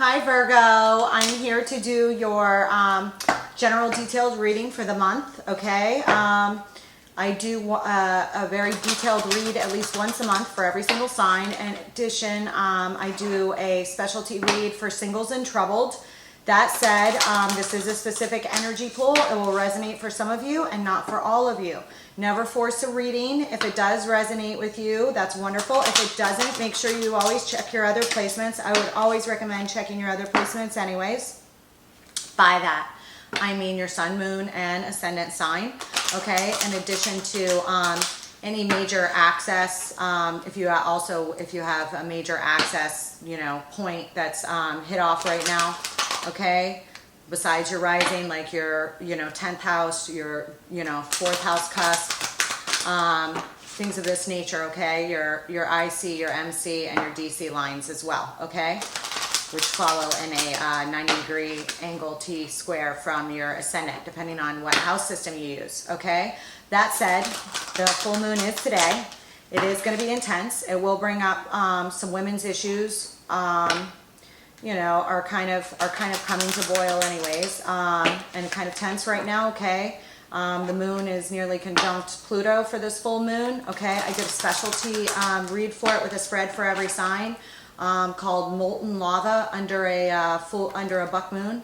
Hi Virgo, I'm here to do your general detailed reading for the month, okay? I do a very detailed read at least once a month for every single sign. In addition, I do a specialty read for singles and troubled. That said, this is a specific energy pool. It will resonate for some of you and not for all of you. Never force a reading. If it does resonate with you, that's wonderful. If it doesn't, make sure you always check your other placements. I would always recommend checking your other placements anyways. By that, I mean your sun, moon, and ascendant sign, okay? In addition to any major access, if you have a major access, point that's hit off right now, okay? Besides your rising, like your, 10th house, your, 4th house cusp, things of this nature, okay? Your IC, your MC, and your DC lines as well, okay? Which follow in a 90-degree angle T square from your ascendant, depending on what house system you use, okay? That said, the full moon is today. It is going to be intense. It will bring up some women's issues, are kind of coming to boil anyways, and kind of tense right now, okay? The moon is nearly conjunct Pluto for this full moon, okay? I did a specialty read for it with a spread for every sign called Molten Lava under a buck moon,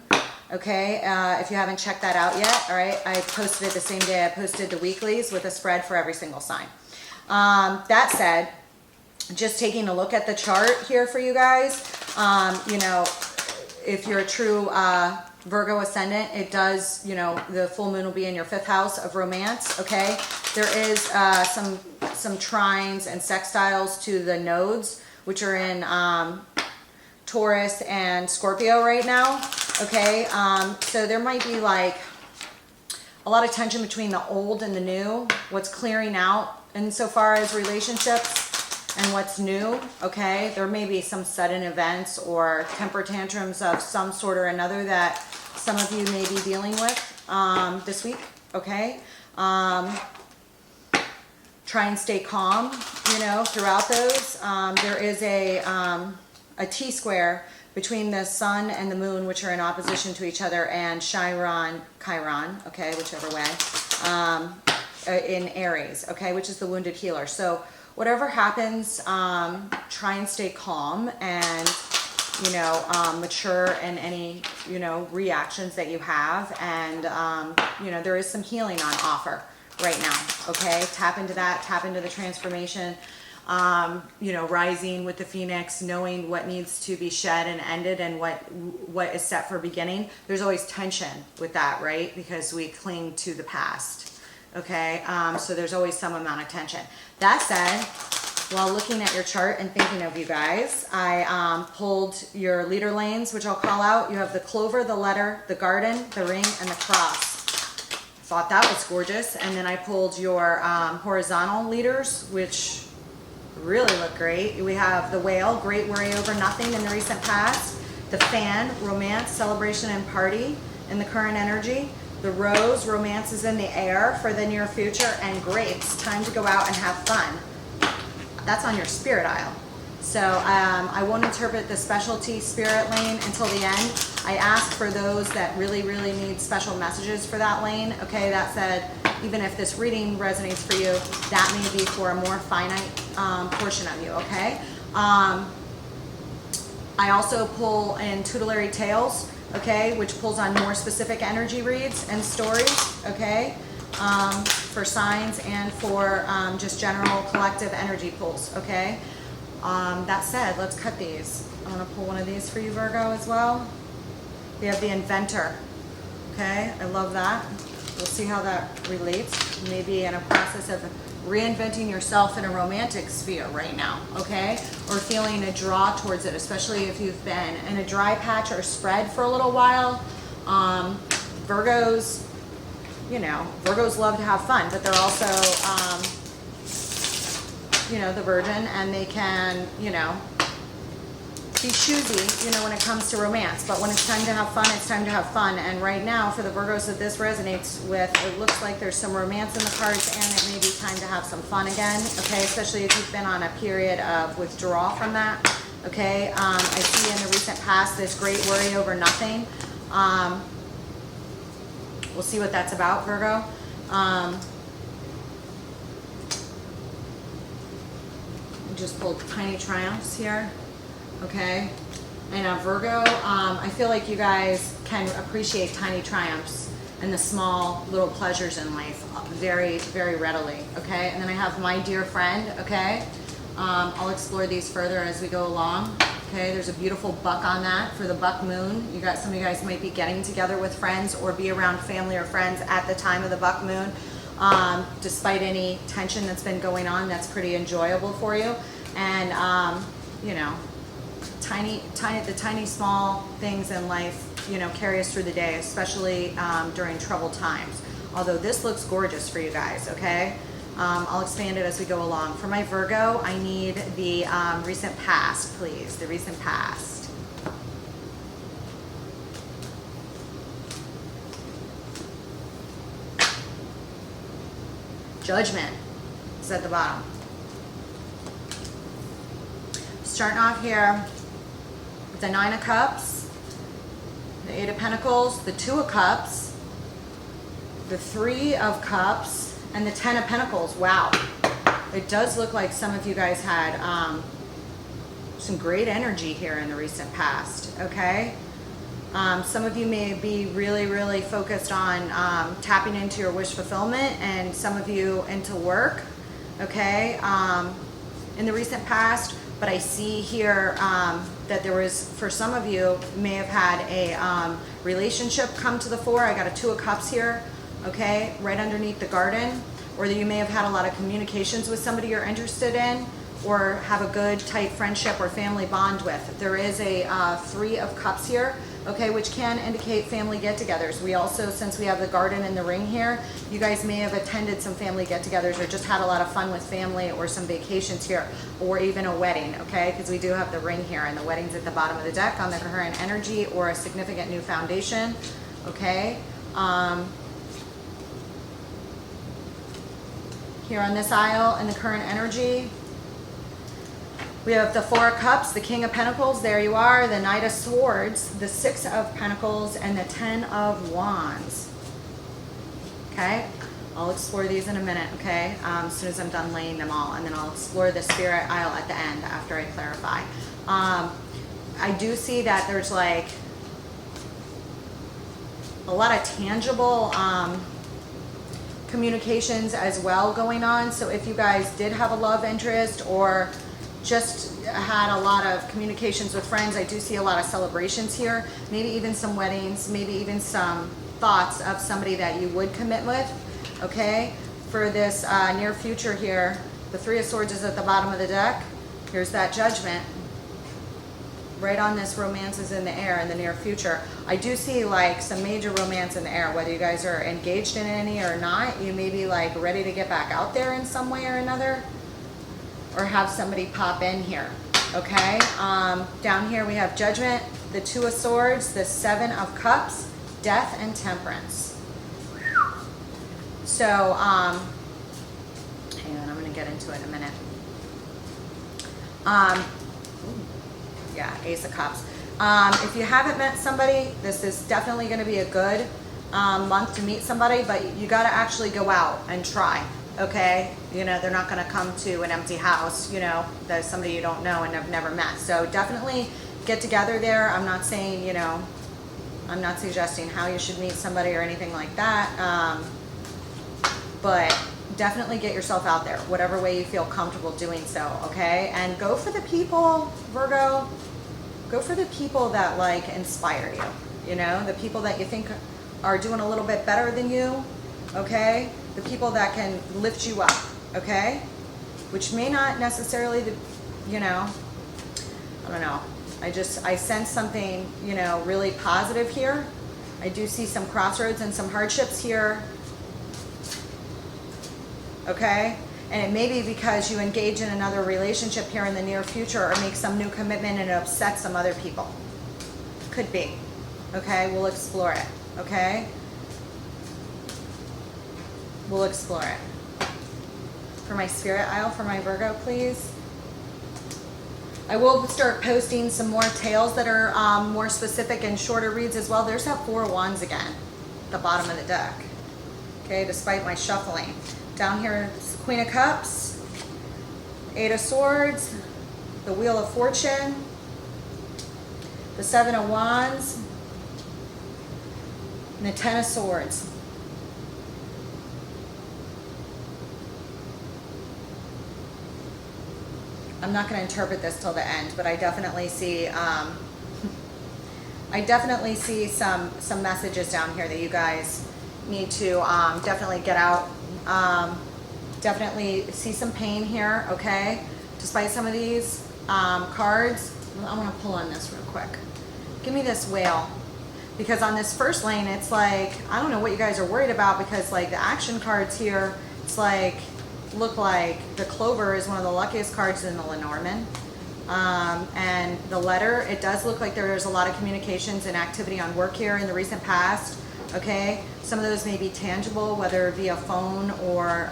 okay? If you haven't checked that out yet, all right? I posted it the same day I posted the weeklies with a spread for every single sign. That said, just taking a look at the chart here for you guys, if you're a true Virgo ascendant, it does, the full moon will be in your 5th house of romance, okay? There is some trines and sextiles to the nodes, which are in Taurus and Scorpio right now, okay? So there might be like a lot of tension between the old and the new, what's clearing out insofar as relationships and what's new, okay? There may be some sudden events or temper tantrums of some sort or another that some of you may be dealing with this week, okay? Try and stay calm, throughout those. There is a T-square between the sun and the moon, which are in opposition to each other, and Chiron, okay, whichever way, in Aries, okay, which is the wounded healer. So whatever happens, try and stay calm and, mature in any, reactions that you have. And, there is some healing on offer right now, okay? Tap into that, tap into the transformation, rising with the phoenix, knowing what needs to be shed and ended and what is set for beginning. There's always tension with that, right? Because we cling to the past, okay? So there's always some amount of tension. That said, while looking at your chart and thinking of you guys, I pulled your leader lanes, which I'll call out. You have the clover, the letter, the garden, the ring, and the cross. Thought that was gorgeous. And then I pulled your horizontal leaders, which really look great. We have the whale, great worry over nothing in the recent past. The fan, romance, celebration, and party in the current energy. The rose, romance is in the air for the near future. And grapes, time to go out and have fun. That's on your spirit aisle. So I won't interpret the specialty spirit lane until the end. I ask for those that really, really need special messages for that lane. Okay, that said, even if this reading resonates for you, that may be for a more finite portion of you, okay? I also pull in tutelary tales, okay, which pulls on more specific energy reads and stories, okay? For signs and for just general collective energy pulls, okay? That said, let's cut these. I'm going to pull one of these for you, Virgo, as well. We have the inventor, okay? I love that. We'll see how that relates. Maybe in a process of reinventing yourself in a romantic sphere right now, okay? Or feeling a draw towards it, especially if you've been in a dry patch or spread for a little while. Virgos, Virgos love to have fun, but they're also, the virgin, and they can, be choosy, when it comes to romance. But when it's time to have fun, it's time to have fun. And right now, for the Virgos that this resonates with, it looks like there's some romance in the cards, and it may be time to have some fun again, okay? Especially if you've been on a period of withdrawal from that, okay? I see in the recent past this great worry over nothing. We'll see what that's about, Virgo. Just pulled tiny triumphs here, okay? And Virgo, I feel like you guys can appreciate tiny triumphs and the small little pleasures in life very, very readily, okay? And then I have my dear friend, okay? I'll explore these further as we go along, okay? There's a beautiful buck on that for the buck moon. You got, some of you guys might be getting together with friends or be around family or friends at the time of the buck moon. Despite any tension that's been going on, that's pretty enjoyable for you. And, you know, the tiny small things in life, you know, carry us through the day, especially during troubled times. Although this looks gorgeous for you guys, okay? I'll expand it as we go along. For my Virgo, I need the recent past, please. The recent past. Judgment is at the bottom. Starting off here with the Nine of Cups, the Eight of Pentacles, the Two of Cups, the Three of Cups, and the Ten of Pentacles. Wow. It does look like some of you guys had some great energy here in the recent past, okay? Some of you may be really, really focused on tapping into your wish fulfillment, and some of you into work, okay, in the recent past. But I see here that there was, for some of you, may have had a relationship come to the fore. I got a Two of Cups here, okay, right underneath the garden. Or that you may have had a lot of communications with somebody you're interested in, or have a good, tight friendship or family bond with. There is a Three of Cups here, okay, which can indicate family get-togethers. We also, since we have the garden and the ring here, you guys may have attended some family get-togethers or just had a lot of fun with family, or some vacations here, or even a wedding, okay, because we do have the ring here, and the wedding's at the bottom of the deck on the current energy, or a significant new foundation, okay. Here on this aisle in the current energy, we have the Four of Cups, the King of Pentacles, there you are, the Knight of Swords, the Six of Pentacles, and the Ten of Wands. Okay, I'll explore these in a minute, okay, as soon as I'm done laying them all, and then I'll explore the Spirit aisle at the end after I clarify. I do see that there's like a lot of tangible communications as well going on. So if you guys did have a love interest or just had a lot of communications with friends, I do see a lot of celebrations here, maybe even some weddings, maybe even some thoughts of somebody that you would commit with, okay? For this near future here, the Three of Swords is at the bottom of the deck. Here's that Judgment. Right on this, romance is in the air in the near future. I do see like some major romance in the air, whether you guys are engaged in any or not. You may be like ready to get back out there in some way or another, or have somebody pop in here, okay? Down here we have Judgment, the Two of Swords, the Seven of Cups, Death, and Temperance. So, hang on, I'm gonna get into it in a minute. Yeah, Ace of Cups. If you haven't met somebody, this is definitely going to be a good month to meet somebody, but you got to actually go out and try, okay? You know, they're not going to come to an empty house, you know, there's somebody you don't know and have never met. So definitely get together there. I'm not saying, you know, I'm not suggesting how you should meet somebody or anything like that, but definitely get yourself out there, whatever way you feel comfortable doing so, okay? And go for the people, Virgo, go for the people that like inspire you, you know, the people that you think are doing a little bit better than you, okay? The people that can lift you up, okay? Which may not necessarily, you know, I don't know. I sense something, you know, really positive here. I do see some crossroads and some hardships here. Okay, and it may be because you engage in another relationship here in the near future, or make some new commitment and it upsets some other people. Could be. Okay, we'll explore it. Okay, we'll explore it. For my Spirit aisle, for my Virgo, please. I will start posting some more tales that are more specific and shorter reads as well. There's that Four of Wands again, at the bottom of the deck. Okay, despite my shuffling. Down here, it's Queen of Cups, Eight of Swords, the Wheel of Fortune, the Seven of Wands, and the Ten of Swords. I'm not going to interpret this till the end, but I definitely see some messages down here that you guys need to definitely get out. Definitely see some pain here, okay? Despite some of these cards. I want to pull on this real quick. Give me this Whale. Because on this first lane, it's like, I don't know what you guys are worried about, because like the action cards here, it's like, look like the Clover is one of the luckiest cards in the Lenormand. And the Letter, it does look like there's a lot of communications and activity on work here in the recent past, okay? Some of those may be tangible, whether via phone or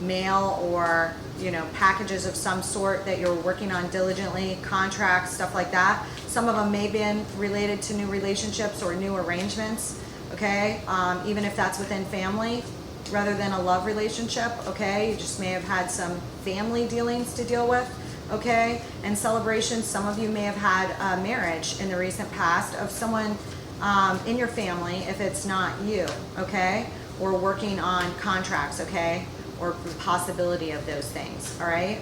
mail, or, you know, packages of some sort that you're working on diligently, contracts, stuff like that. Some of them may be related to new relationships or new arrangements, okay? Even if that's within family rather than a love relationship, okay? You just may have had some family dealings to deal with, okay? And celebrations, some of you may have had a marriage in the recent past of someone in your family, if it's not you, okay? Or working on contracts, okay? Or the possibility of those things, all right?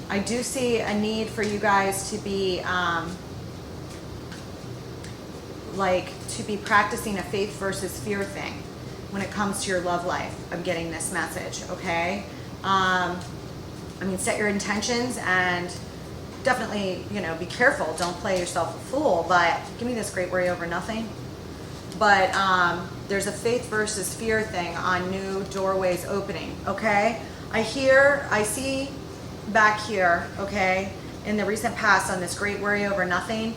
I do see a need for you guys to be to be practicing a faith versus fear thing when it comes to your love life. I'm getting this message, okay? I mean, set your intentions and definitely, you know, be careful. Don't play yourself a fool, but give me this Great Worry Over Nothing. But there's a faith versus fear thing on new doorways opening, okay? I see back here, okay, in the recent past on this Great Worry Over Nothing,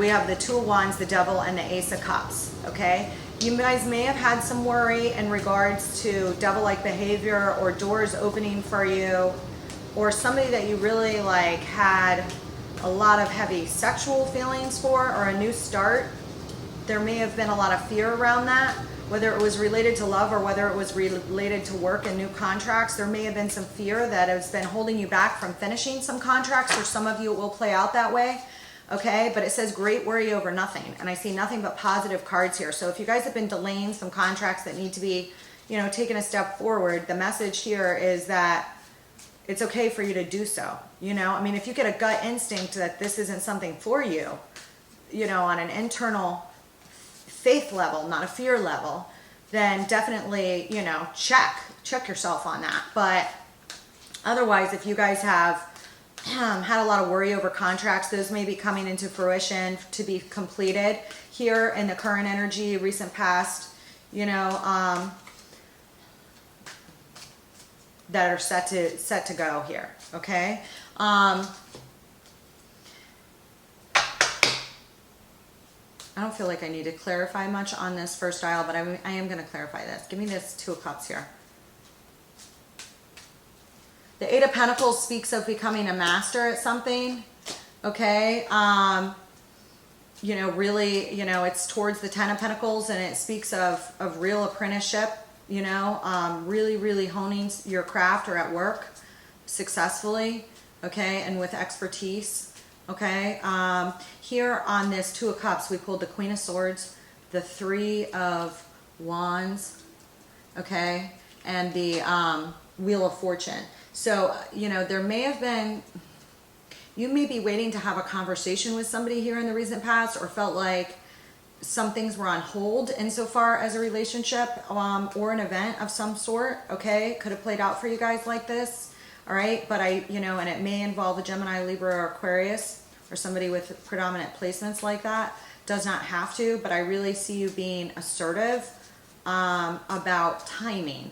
we have the Two of Wands, the Devil, and the Ace of Cups, okay? You guys may have had some worry in regards to devil-like behavior or doors opening for you, or somebody that you really like had a lot of heavy sexual feelings for, or a new start. There may have been a lot of fear around that, whether it was related to love or whether it was related to work and new contracts. There may have been some fear that has been holding you back from finishing some contracts. For some of you, it will play out that way, okay? But it says Great Worry Over Nothing, and I see nothing but positive cards here. So if you guys have been delaying some contracts that need to be, you know, taken a step forward, the message here is that it's okay for you to do so. You know, I mean, if you get a gut instinct that this isn't something for you, you know, on an internal faith level, not a fear level, then definitely, you know, check yourself on that. But otherwise, if you guys have had a lot of worry over contracts, those may be coming into fruition to be completed here in the current energy, recent past, you know, that are set to go here, okay? I don't feel like I need to clarify much on this first dial, but I am going to clarify this. Give me this Two of Cups here. The Eight of Pentacles speaks of becoming a master at something, okay? You know, really, you know, it's towards the Ten of Pentacles, and it speaks of real apprenticeship, you know, really, really honing your craft or at work successfully, okay, and with expertise. Okay, here on this Two of Cups, we pulled the Queen of Swords, the Three of Wands, okay, and the Wheel of Fortune. So, you know, there may have been, you may be waiting to have a conversation with somebody here in the recent past, or felt like some things were on hold insofar as a relationship or an event of some sort, okay? Could have played out for you guys like this. All right, but you know, and it may involve a Gemini, Libra, or Aquarius, or somebody with predominant placements like that. Does not have to, but I really see you being assertive about timing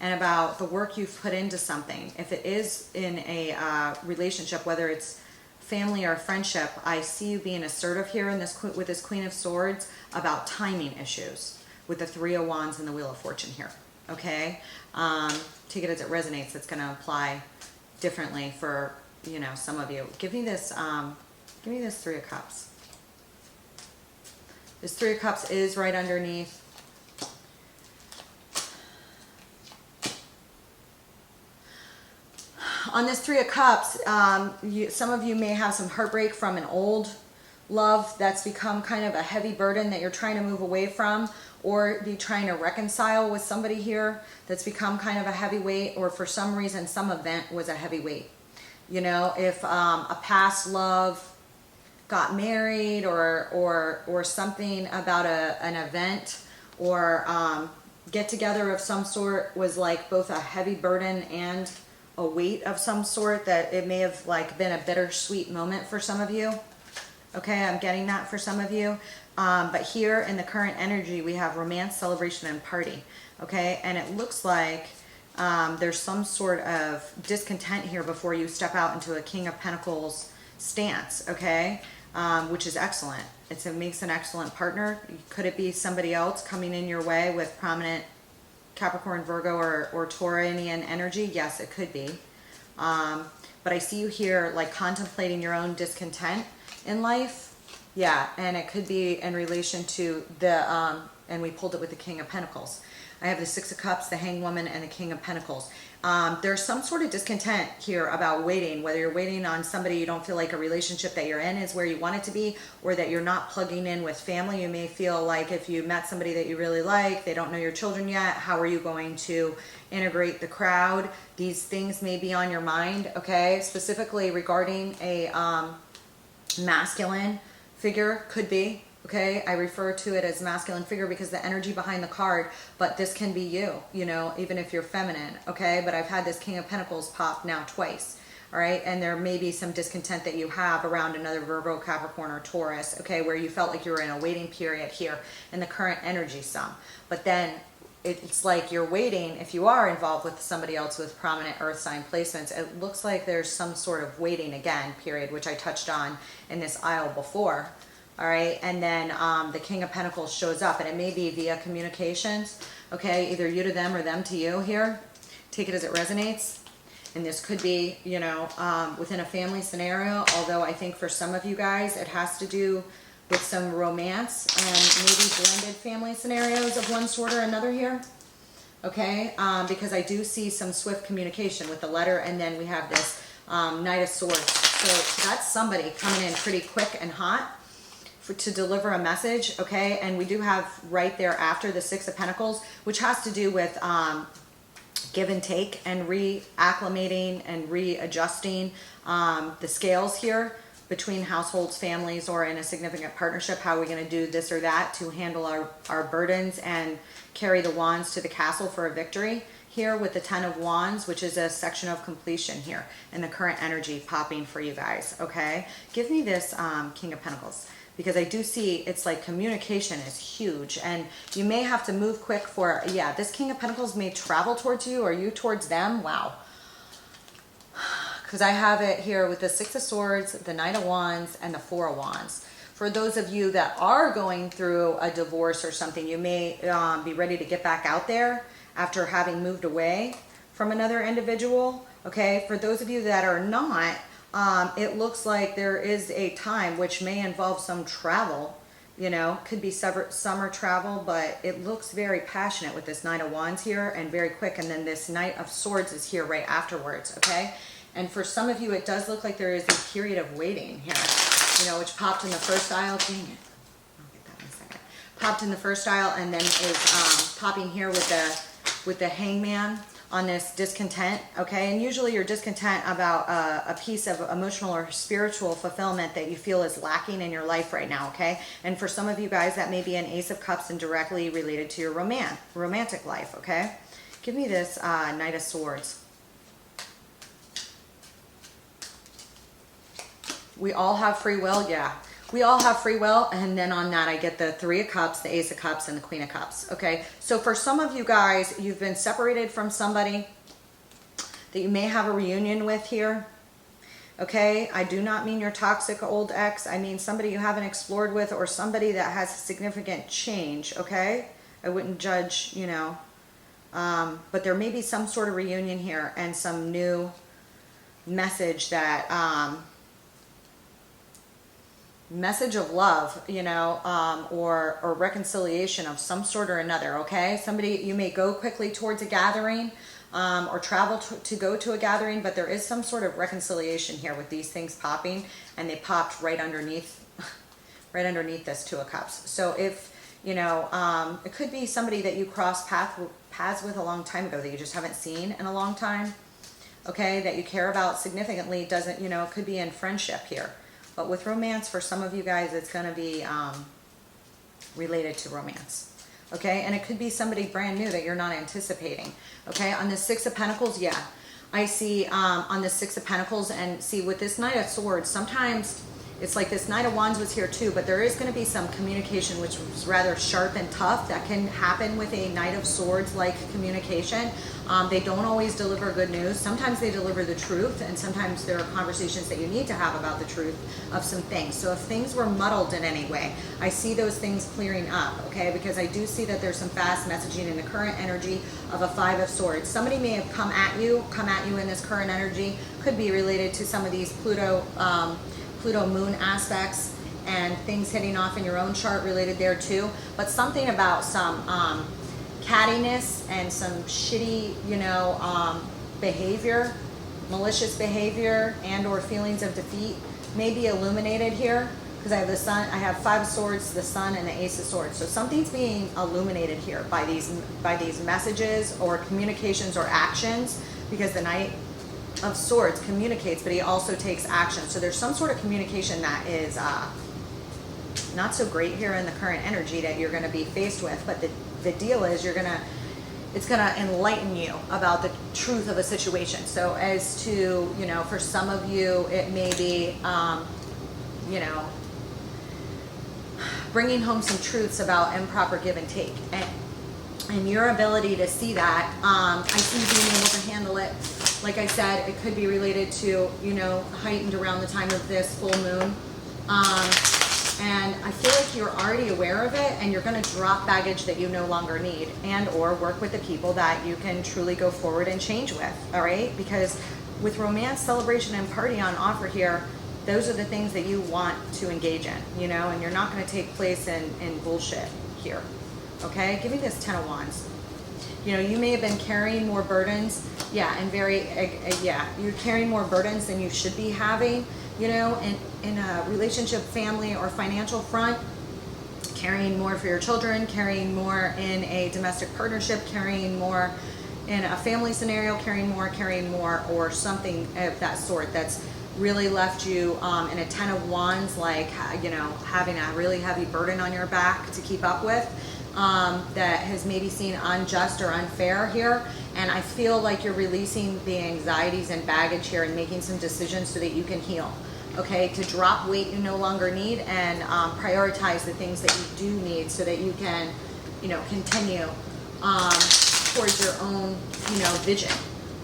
and about the work you've put into something. If it is in a relationship, whether it's family or friendship, I see you being assertive here in this with this Queen of Swords about timing issues with the Three of Wands and the Wheel of Fortune here. okay? Take it as it resonates. It's going to apply differently for, you know, some of you. Give me this Three of Cups. This Three of Cups is right underneath. On this Three of Cups, some of you may have some heartbreak from an old love that's become kind of a heavy burden that you're trying to move away from, or be trying to reconcile with somebody here that's become kind of a heavy weight, or for some reason some event was a heavy weight. You know, if a past love got married, or something about an event, or get together of some sort was like both a heavy burden and a weight of some sort, that it may have like been a bittersweet moment for some of you. Okay, I'm getting that for some of you. But here in the current energy, we have romance, celebration, and party. Okay, and it looks like there's some sort of discontent here before you step out into a King of Pentacles stance. Okay, which is excellent. It makes an excellent partner. Could it be somebody else coming in your way with prominent Capricorn, Virgo, or Taurian energy? Yes, it could be. But I see you here like contemplating your own discontent in life. Yeah, and it could be in relation to the, and we pulled it with the King of Pentacles. I have the Six of Cups, the Hanged Woman, and the King of Pentacles. There's some sort of discontent here about waiting, whether you're waiting on somebody, you don't feel like a relationship that you're in is where you want it to be, or that you're not plugging in with family. You may feel like if you met somebody that you really like, they don't know your children yet, how are you going to integrate the crowd? These things may be on your mind, okay? Specifically regarding a masculine figure, could be. Okay, I refer to it as masculine figure because the energy behind the card, but this can be you, you know, even if you're feminine, okay? But I've had this King of Pentacles pop now twice, all right? And there may be some discontent that you have around another Virgo, Capricorn, or Taurus, okay, where you felt like you were in a waiting period here in the current energy some. But then it's like you're waiting, if you are involved with somebody else with prominent earth sign placements, it looks like there's some sort of waiting again period, which I touched on in this aisle before. All right, and then the King of Pentacles shows up, and it may be via communications, okay, either you to them or them to you here. Take it as it resonates. And this could be, you know, within a family scenario, although I think for some of you guys, it has to do with some romance and maybe blended family scenarios of one sort or another here, okay, because I do see some swift communication with the letter, and then we have this Knight of Swords. So that's somebody coming in pretty quick and hot to deliver a message, okay? And we do have right there after the Six of Pentacles, which has to do with give and take and reacclimating and readjusting the scales here between households, families, or in a significant partnership. How are we going to do this or that to handle our burdens and carry the wands to the castle for a victory here with the Ten of Wands, which is a section of completion here and the current energy popping for you guys, okay? Give me this King of Pentacles, because I do see it's like communication is huge, and you may have to move quick for, yeah, this King of Pentacles may travel towards you or you towards them. Wow. Because I have it here with the Six of Swords, the Knight of Wands, and the Four of Wands. For those of you that are going through a divorce or something, you may be ready to get back out there after having moved away from another individual, okay? For those of you that are not, it looks like there is a time which may involve some travel, you know, could be summer travel, but it looks very passionate with this Knight of Wands here and very quick. And then this Knight of Swords is here right afterwards, okay? And for some of you, it does look like there is a period of waiting here, you know, which popped in the first aisle. Dang it. I'll get that in a second. Popped in the first aisle and then is popping here with the Hangman on this discontent, okay? And usually you're discontent about a piece of emotional or spiritual fulfillment that you feel is lacking in your life right now, okay? And for some of you guys, that may be an Ace of Cups and directly related to your romantic life, okay? Give me this Knight of Swords. We all have free will, yeah. We all have free will, and then on that I get the Three of Cups, the Ace of Cups, and the Queen of Cups, okay? So for some of you guys, you've been separated from somebody that you may have a reunion with here, okay? I do not mean your toxic old ex. I mean somebody you haven't explored with, or somebody that has significant change, okay? I wouldn't judge, you know, But there may be some sort of reunion here and some new message that, message of love, you know, or reconciliation of some sort or another, okay? Somebody, you may go quickly towards a gathering, or travel to go to a gathering, but there is some sort of reconciliation here with these things popping, and they popped right underneath, right underneath this Two of Cups. So if, you know, it could be somebody that you crossed paths with a long time ago that you just haven't seen in a long time, okay, that you care about significantly. Doesn't, you know, it could be in friendship here. But with romance, for some of you guys, it's going to be related to romance. Okay, and it could be somebody brand new that you're not anticipating. Okay, on the Six of Pentacles, yeah. I see on the Six of Pentacles, and see with this Knight of Swords, sometimes it's like this Knight of Wands was here too, but there is going to be some communication which was rather sharp and tough that can happen with a Knight of Swords like communication. They don't always deliver good news. Sometimes they deliver the truth, and sometimes there are conversations that you need to have about the truth of some things. So if things were muddled in any way, I see those things clearing up, okay? Because I do see that there's some fast messaging in the current energy of a Five of Swords. Somebody may have come at you in this current energy. Could be related to some of these Pluto moon aspects and things hitting off in your own chart related there too. But something about some cattiness and some shitty, you know, behavior, malicious behavior, and or feelings of defeat may be illuminated here, because I have the Sun, I have Five of Swords, the Sun, and the Ace of Swords. So something's being illuminated here by these messages or communications or actions, because the Knight of Swords communicates, but he also takes action. So there's some sort of communication that is not so great here in the current energy that you're going to be faced with. But the deal is it's going to enlighten you about the truth of a situation. So as to, you know, for some of you, it may be, you know, bringing home some truths about improper give and take. And your ability to see that, I see you being able to handle it. Like I said, it could be related to, you know, heightened around the time of this full moon. And I feel like you're already aware of it, and you're going to drop baggage that you no longer need, and or work with the people that you can truly go forward and change with, all right? Because with romance, celebration, and party on offer here, those are the things that you want to engage in, you know, and you're not going to take place in bullshit here, okay? Give me this Ten of Wands. You know, you may have been carrying more burdens, yeah, and yeah, you're carrying more burdens than you should be having, you know, in a relationship, family, or financial front, carrying more for your children, carrying more in a domestic partnership, carrying more in a family scenario, carrying more, or something of that sort that's really left you in a Ten of Wands, like, you know, having a really heavy burden on your back to keep up with. That has maybe seen unjust or unfair here, and I feel like you're releasing the anxieties and baggage here and making some decisions so that you can heal, okay, to drop weight you no longer need, and prioritize the things that you do need so that you can, you know, continue towards your own, you know, vision,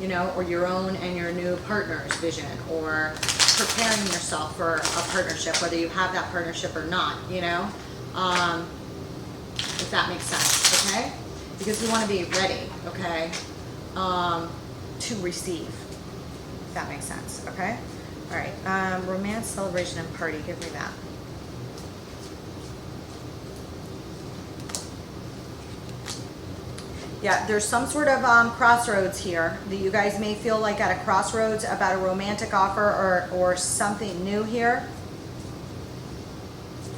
you know, or your own and your new partner's vision, or preparing yourself for a partnership, whether you have that partnership or not, you know, if that makes sense, okay? Because you want to be ready, okay, to receive, if that makes sense, okay? All right, romance, celebration, and party, give me that. Yeah, there's some sort of crossroads here that you guys may feel like at a crossroads about a romantic offer or something new here.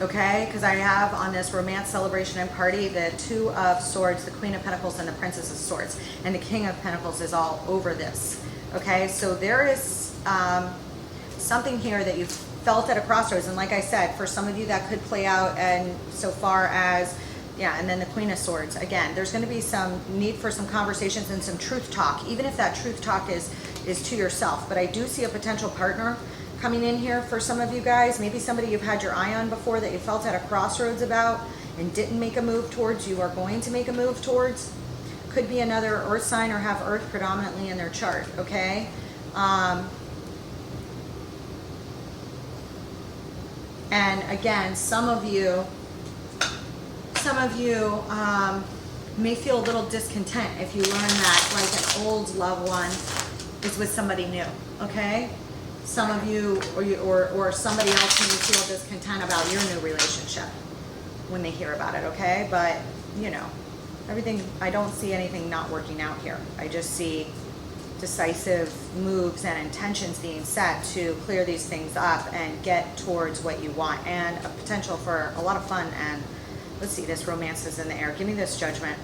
Okay, because I have on this romance, celebration, and party, the Two of Swords, the Queen of Pentacles, and the Princess of Swords. And the King of Pentacles is all over this. Okay, so there is something here that you felt at a crossroads. And like I said, for some of you that could play out, and so far as, yeah, and then the Queen of Swords. Again, there's going to be some need for some conversations and some truth talk, even if that truth talk is to yourself. But I do see a potential partner coming in here for some of you guys. Maybe somebody you've had your eye on before that you felt at a crossroads about and didn't make a move towards, you are going to make a move towards. Could be another earth sign or have earth predominantly in their chart, okay? And again, some of you You may feel a little discontent if you learn that like an old loved one is with somebody new, okay? Some of you or somebody else may feel discontent about your new relationship when they hear about it, okay? But, you know, everything, I don't see anything not working out here. I just see decisive moves and intentions being set to clear these things up and get towards what you want, and a potential for a lot of fun. And let's see, this romance is in the air. Give me this Judgment.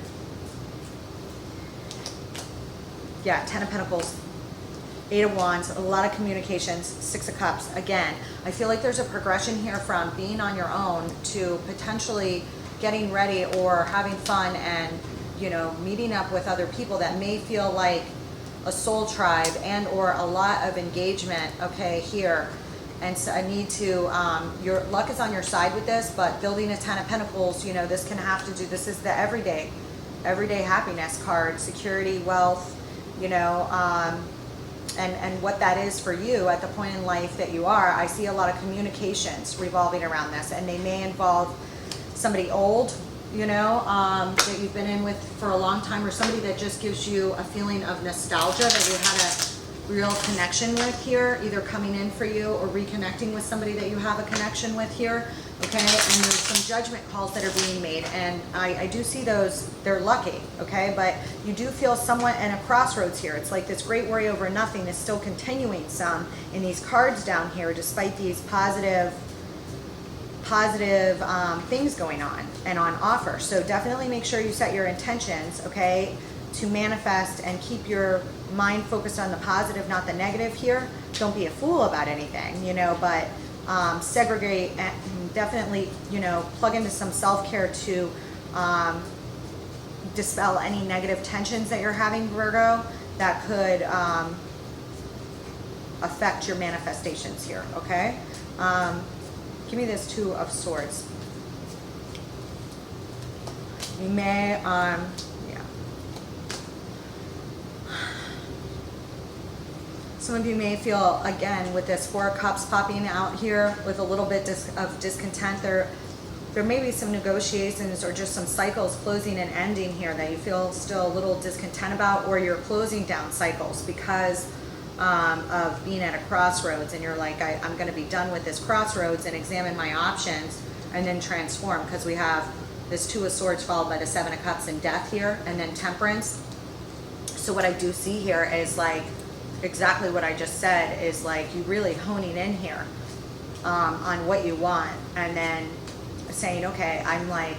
Yeah, 10 of Pentacles, 8 of Wands, a lot of communications, 6 of Cups. Again, I feel like there's a progression here from being on your own to potentially getting ready or having fun and, you know, meeting up with other people that may feel like a soul tribe and or a lot of engagement, okay, here. And so I need to, your luck is on your side with this, but building a 10 of Pentacles, you know, this can have to do, this is the everyday happiness card, security, wealth, you know, and what that is for you at the point in life that you are. I see a lot of communications revolving around this, and they may involve somebody old, you know, that you've been in with for a long time, or somebody that just gives you a feeling of nostalgia that you had a real connection with here, either coming in for you or reconnecting with somebody that you have a connection with here, okay? And there's some judgment calls that are being made, and I do see those, they're lucky, okay? But you do feel somewhat in a crossroads here. It's like this great worry over nothing is still continuing some in these cards down here, despite these positive things going on and on offer. So definitely make sure you set your intentions, okay, to manifest and keep your mind focused on the positive, not the negative here. Don't be a fool about anything, you know, but segregate and definitely, you know, plug into some self-care to dispel any negative tensions that you're having, Virgo, that could affect your manifestations here, okay? Give me this 2 of Swords. You may, yeah. Some of you may feel, again, with this 4 of Cups popping out here with a little bit of discontent. There may be some negotiations or just some cycles closing and ending here that you feel still a little discontent about, or you're closing down cycles because of being at a crossroads, and you're like, I'm going to be done with this crossroads and examine my options and then transform, because we have this 2 of Swords followed by the 7 of Cups and Death here, and then Temperance. So what I do see here is like exactly what I just said, is like you really honing in here on what you want, and then saying, okay, I'm like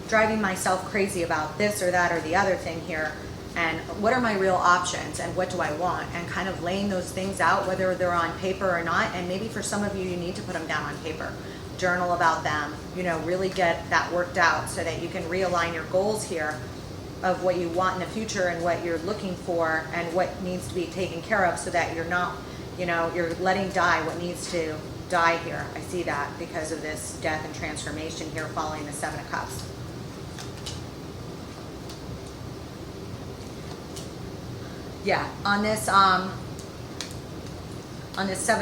driving myself crazy about this or that or the other thing here, and what are my real options and what do I want, and kind of laying those things out, whether they're on paper or not. And maybe for some of you, you need to put them down on paper, journal about them, you know, really get that worked out so that you can realign your goals here of what you want in the future and what you're looking for and what needs to be taken care of, so that you're not, you know, you're letting die what needs to die here. I see that because of this death and transformation here following the 7 of Cups. Yeah, on this 7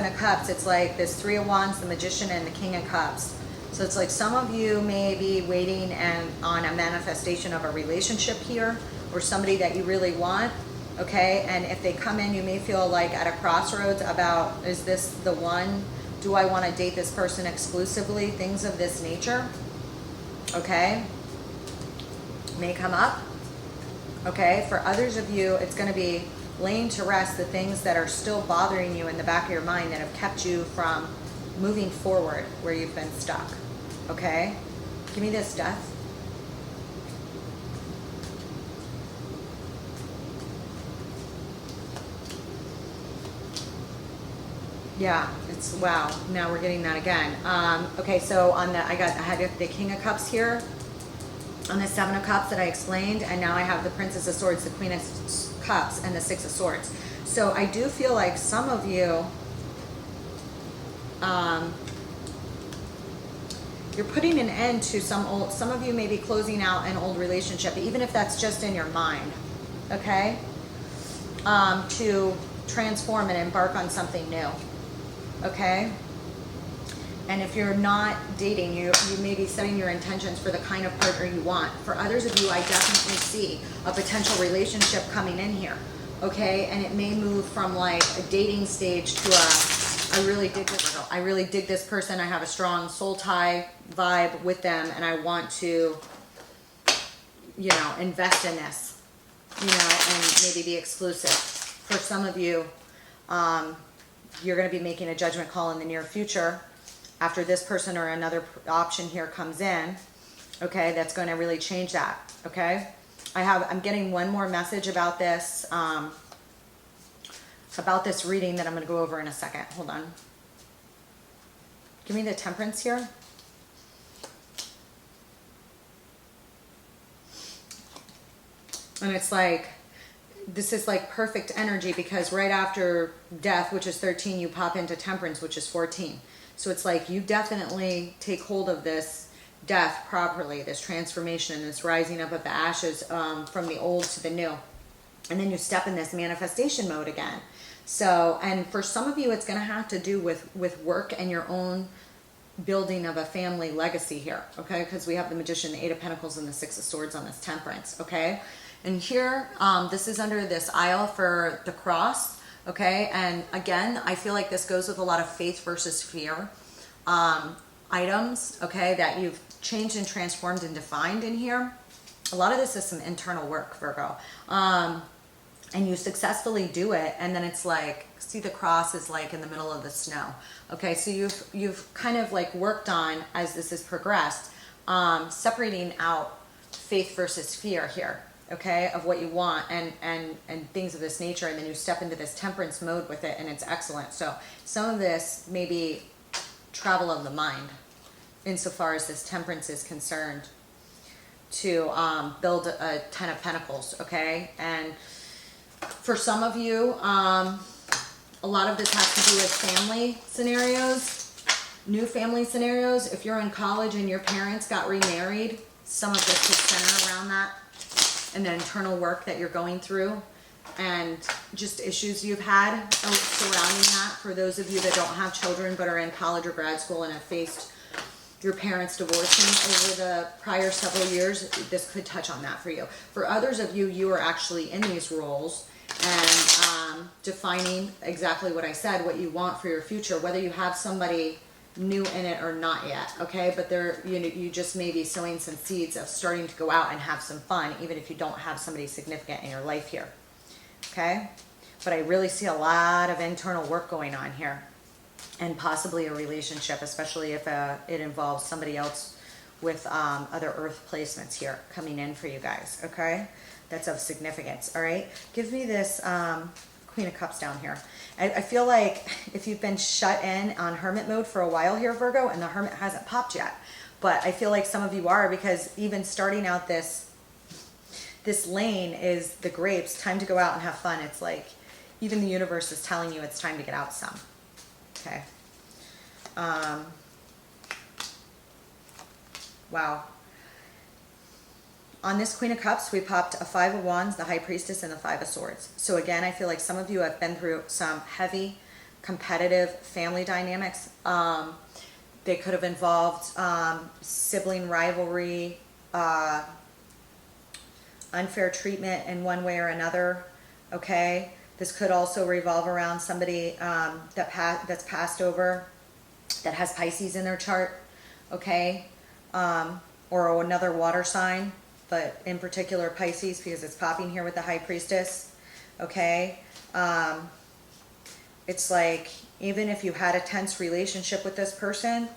of Cups, it's like this 3 of Wands, the Magician, and the King of Cups. So it's like some of you may be waiting on a manifestation of a relationship here, or somebody that you really want, okay? And if they come in, you may feel like at a crossroads about, is this the one? Do I want to date this person exclusively? Things of this nature, okay? May come up. Okay, for others of you, it's going to be laying to rest the things that are still bothering you in the back of your mind that have kept you from moving forward where you've been stuck. Okay, give me this Death. Yeah, it's, wow, now we're getting that again. Okay, so on the, I had the King of Cups here, on the 7 of Cups that I explained, and now I have the Princess of Swords, the Queen of Cups, and the 6 of Swords. So I do feel like some of you, you're putting an end to some of you may be closing out an old relationship, even if that's just in your mind, okay? To transform and embark on something new, okay? And if you're not dating, you may be setting your intentions for the kind of partner you want. For others of you, I definitely see a potential relationship coming in here, okay? And it may move from like a dating stage to I really dig this girl. I really dig this person. I have a strong soul tie vibe with them, and I want to, you know, invest in this, you know, and maybe be exclusive. For some of you, you're going to be making a judgment call in the near future after this person or another option here comes in, okay, that's going to really change that, okay? I'm getting one more message about this reading that I'm going to go over in a second. Hold on. Give me the Temperance here. And it's like, this is like perfect energy, because right after Death, which is 13, you pop into Temperance, which is 14. So it's like you definitely take hold of this death properly, this transformation, this rising up of the ashes from the old to the new. And then you step in this manifestation mode again. So, and for some of you, it's going to have to do with work and your own building of a family legacy here, okay? Because we have the Magician, the Eight of Pentacles, and the Six of Swords on this Temperance, okay? And here, this is under this aisle for the cross, okay? And again, I feel like this goes with a lot of faith versus fear items, okay, that you've changed and transformed and defined in here. A lot of this is some internal work, Virgo. And you successfully do it, and then it's like, see, the cross is like in the middle of the snow. Okay, so you've kind of like worked on, as this has progressed, separating out faith versus fear here, okay, of what you want and things of this nature, and then you step into this Temperance mode with it, and it's excellent. So some of this may be travel of the mind insofar as this Temperance is concerned, to build a Ten of Pentacles, okay? And for some of you, a lot of this has to do with family scenarios, new family scenarios. If you're in college and your parents got remarried, some of this could center around that, and the internal work that you're going through, and just issues you've had surrounding that. For those of you that don't have children but are in college or grad school and have faced your parents divorcing over the prior several years, this could touch on that for you. For others of you, you are actually in these roles and defining exactly what I said, what you want for your future, whether you have somebody new in it or not yet, okay? But there, you just may be sowing some seeds of starting to go out and have some fun, even if you don't have somebody significant in your life here, okay? But I really see a lot of internal work going on here, and possibly a relationship, especially if it involves somebody else with other earth placements here coming in for you guys, okay? That's of significance, all right? Give me this Queen of Cups down here. I feel like if you've been shut in on Hermit mode for a while here, Virgo, and the Hermit hasn't popped yet, but I feel like some of you are, because even starting out this lane is the grapes, time to go out and have fun. It's like even the universe is telling you it's time to get out some. Okay. Wow. On this Queen of Cups, we popped a Five of Wands, the High Priestess, and the Five of Swords. So again, I feel like some of you have been through some heavy, competitive family dynamics. They could have involved sibling rivalry, unfair treatment in one way or another, okay? This could also revolve around somebody that's passed over, that has Pisces in their chart, okay? Or another water sign, but in particular Pisces, because it's popping here with the High Priestess, okay? It's like, even if you had a tense relationship with this person,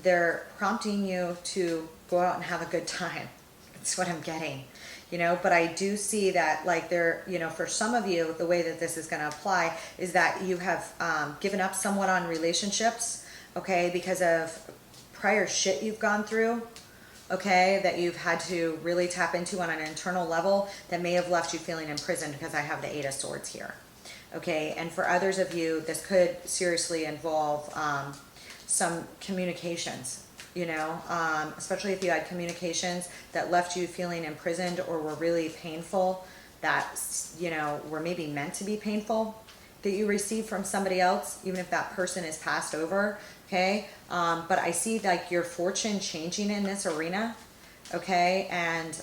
they're prompting you to go out and have a good time. That's what I'm getting. You know, but I do see that, like, there, you know, for some of you, the way that this is going to apply is that you have given up somewhat on relationships, okay, because of prior shit you've gone through, okay, that you've had to really tap into on an internal level that may have left you feeling imprisoned, because I have the Eight of Swords here, okay? And for others of you, this could seriously involve some communications, you know, especially if you had communications that left you feeling imprisoned or were really painful, that, you know, were maybe meant to be painful, that you received from somebody else, even if that person is passed over, okay? But I see like your fortune changing in this arena, okay? And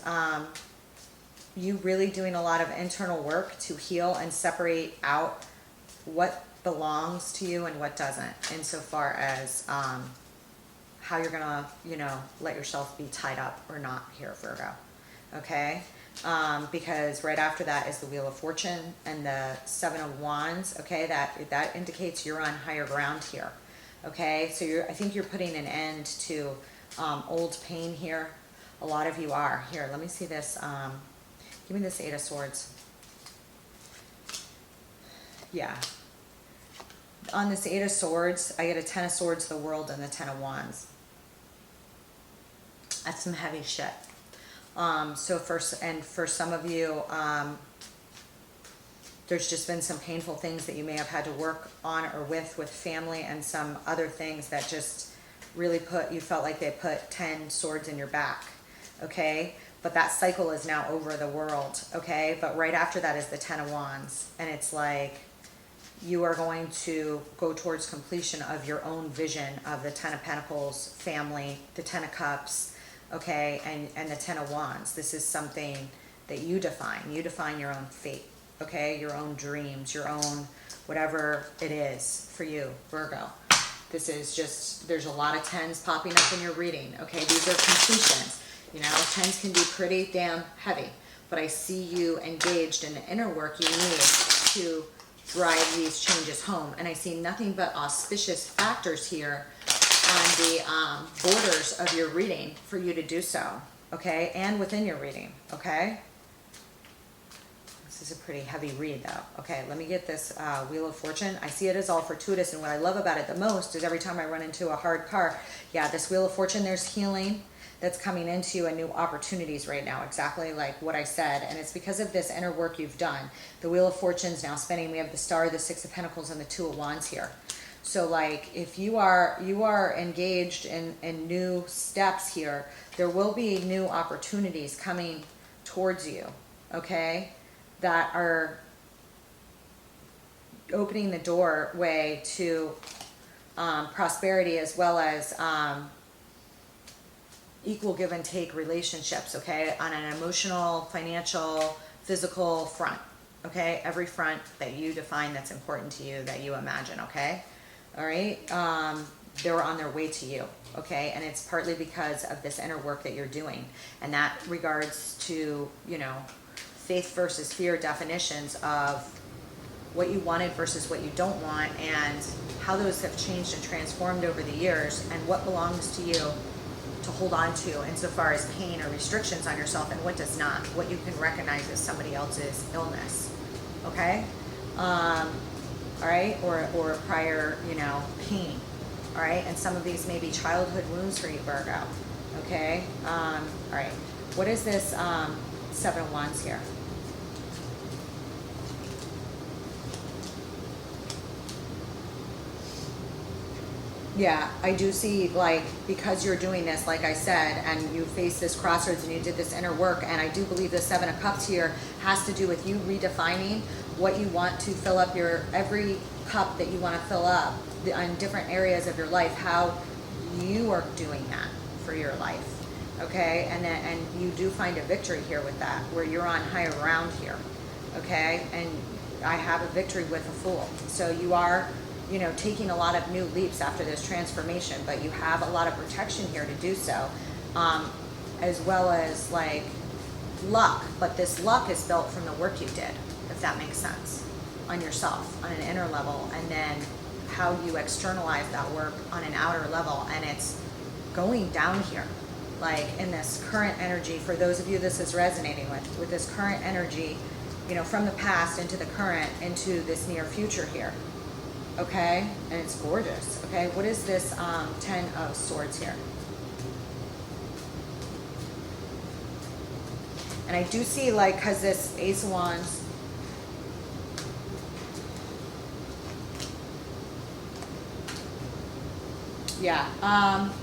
you really doing a lot of internal work to heal and separate out what belongs to you and what doesn't, insofar as how you're gonna, you know, let yourself be tied up or not here, Virgo, okay? Because right after that is the Wheel of Fortune and the Seven of Wands, okay? That indicates you're on higher ground here, okay? So I think you're putting an end to old pain here. A lot of you are. Here, let me see this. Give me this Eight of Swords. Yeah. On this Eight of Swords, I get a Ten of Swords, the World, and the Ten of Wands. That's some heavy shit. So for some of you, there's just been some painful things that you may have had to work on or with family, and some other things that just really you felt like they put 10 swords in your back, okay? But that cycle is now over the world, okay? But right after that is the Ten of Wands, and it's like you are going to go towards completion of your own vision of the Ten of Pentacles, family, the Ten of Cups, okay, and the Ten of Wands. This is something that you define. You define your own fate, okay? Your own dreams, your own whatever it is for you, Virgo. This is just, there's a lot of tens popping up in your reading, okay? These are completions. You know, tens can be pretty damn heavy, but I see you engaged in the inner work you need to drive these changes home. And I see nothing but auspicious factors here on the borders of your reading for you to do so, okay? And within your reading, okay? This is a pretty heavy read though. Okay, let me get this Wheel of Fortune. I see it as all fortuitous, and what I love about it the most is every time I run into a hard card, yeah, this Wheel of Fortune, there's healing that's coming into you and new opportunities right now, exactly like what I said. And it's because of this inner work you've done. The Wheel of Fortune's now spinning. We have the Star, the Six of Pentacles, and the Two of Wands here. So like if you are engaged in new steps here, there will be new opportunities coming towards you, okay, that are opening the doorway to prosperity, as well as equal give and take relationships, okay, on an emotional, financial, physical front, okay, every front that you define that's important to you, that you imagine, okay? All right, they're on their way to you, okay? And it's partly because of this inner work that you're doing. And that regards to, you know, faith versus fear definitions of what you wanted versus what you don't want, and how those have changed and transformed over the years, and what belongs to you to hold on to insofar as pain or restrictions on yourself, and what does not, what you can recognize as somebody else's illness, okay? All right, or prior, you know, pain, all right? And some of these may be childhood wounds for you, Virgo, okay? All right, what is this Seven of Wands here? Yeah, I do see, like, because you're doing this, like I said, and you face this crossroads and you did this inner work, and I do believe the Seven of Cups here has to do with you redefining what you want to fill up every cup that you want to fill up on different areas of your life, how you are doing that for your life, okay? And you do find a victory here with that, where you're on higher ground here, okay? And I have a victory with a Fool. So you are, you know, taking a lot of new leaps after this transformation, but you have a lot of protection here to do so, as well as like luck. But this luck is built from the work you did, if that makes sense, on yourself on an inner level, and then how you externalize that work on an outer level. And it's going down here, like in this current energy. For those of you this is resonating with this current energy, you know, from the past into the current into this near future here, okay? And it's gorgeous, okay? What is this Ten of Swords here? And I do see, like, because this Ace of Wands, yeah,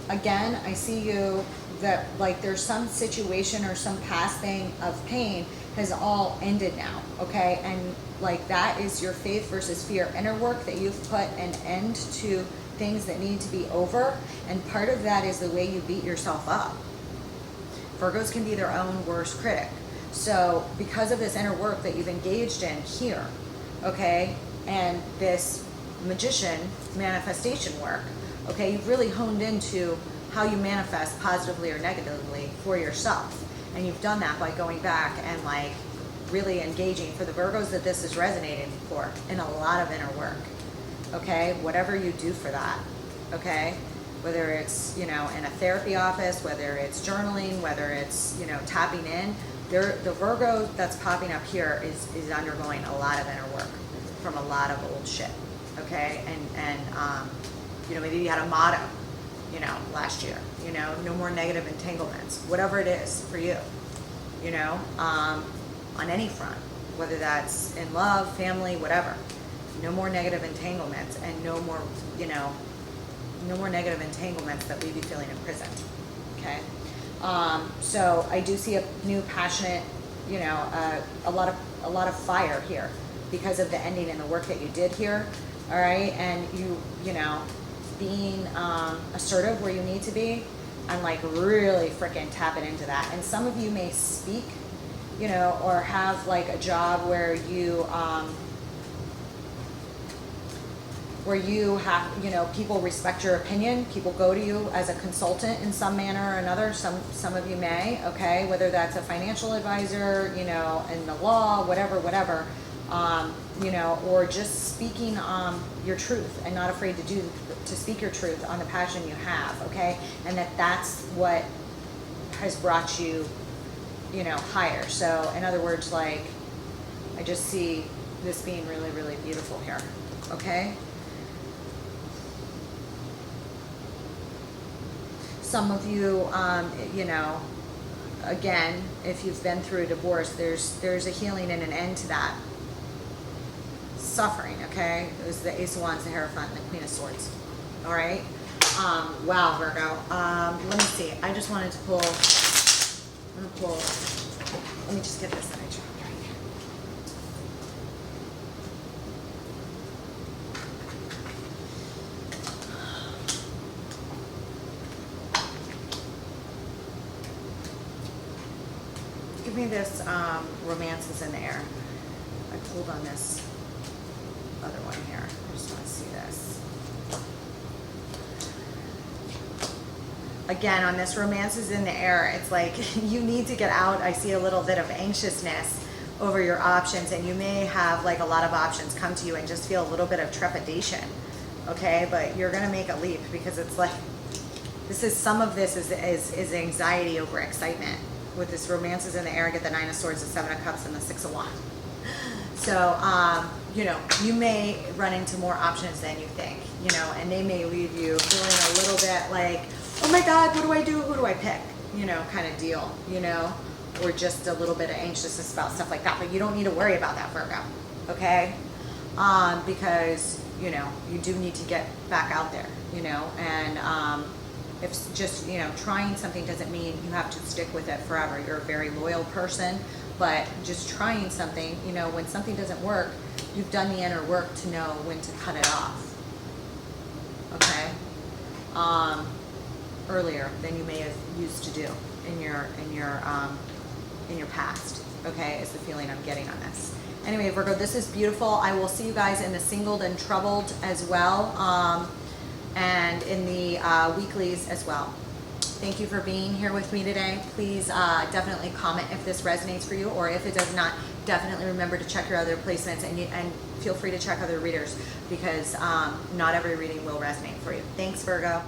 again, I see you that, like, there's some situation or some past thing of pain has all ended now, okay? And like that is your faith versus fear inner work, that you've put an end to things that need to be over, and part of that is the way you beat yourself up. Virgos can be their own worst critic. So because of this inner work that you've engaged in here, okay, and this magician manifestation work, okay, you've really honed into how you manifest positively or negatively for yourself. And you've done that by going back and like really engaging, for the Virgos that this is resonating for, in a lot of inner work, okay, whatever you do for that, okay, whether it's, you know, in a therapy office, whether it's journaling, whether it's, you know, tapping in, the Virgo that's popping up here is undergoing a lot of inner work from a lot of old shit, okay, and you know, maybe you had a motto, you know, last year, you know, no more negative entanglements, whatever it is for you, you know, on any front, whether that's in love, family, whatever. No more negative entanglements, and no more, you know, no more negative entanglements that leave you feeling imprisoned, okay? So I do see a new passionate, you know, a lot of fire here because of the ending and the work that you did here, all right? And you know, being assertive where you need to be, and like really freaking tapping into that. And some of you may speak, you know, or have like a job where you have, you know, people respect your opinion, people go to you as a consultant in some manner or another. Some of you may, okay, whether that's a financial advisor, you know, in the law, whatever, you know, or just speaking your truth and not afraid to speak your truth on the passion you have, okay, and that's what has brought you, you know, higher. So in other words, like, I just see this being really, really beautiful here, okay? Some of you, you know, again, if you've been through a divorce, there's a healing and an end to that suffering, okay? It was the Ace of Wands, the Hierophant, and the Queen of Swords, all right? Wow, Virgo. Let me see. I just wanted to pull, let me just get this that I dropped right here. Give me this Romance is in the Air. I pulled on this other one here. I just want to see this. Again, on this Romance is in the Air, it's like you need to get out. I see a little bit of anxiousness over your options, and you may have like a lot of options come to you and just feel a little bit of trepidation, okay? But you're going to make a leap, because it's like, some of this is anxiety over excitement. With this Romance is in the Air, I get the Nine of Swords, the Seven of Cups, and the Six of Wands. So, you know, you may run into more options than you think, you know, and they may leave you feeling a little bit like, oh my God, what do I do? Who do I pick? You know, kind of deal, you know, or just a little bit of anxiousness about stuff like that. But you don't need to worry about that, Virgo, okay? Because, you know, you do need to get back out there, you know, and if just, you know, trying something doesn't mean you have to stick with it forever. You're a very loyal person, but just trying something, you know, when something doesn't work, you've done the inner work to know when to cut it off, okay? Earlier than you may have used to do in your past, okay, is the feeling I'm getting on this. Anyway, Virgo, this is beautiful. I will see you guys in the Singled and Troubled as well, and in the weeklies as well. Thank you for being here with me today. Please definitely comment if this resonates for you, or if it does not, definitely remember to check your other placements, and feel free to check other readers, because not every reading will resonate for you. Thanks, Virgo.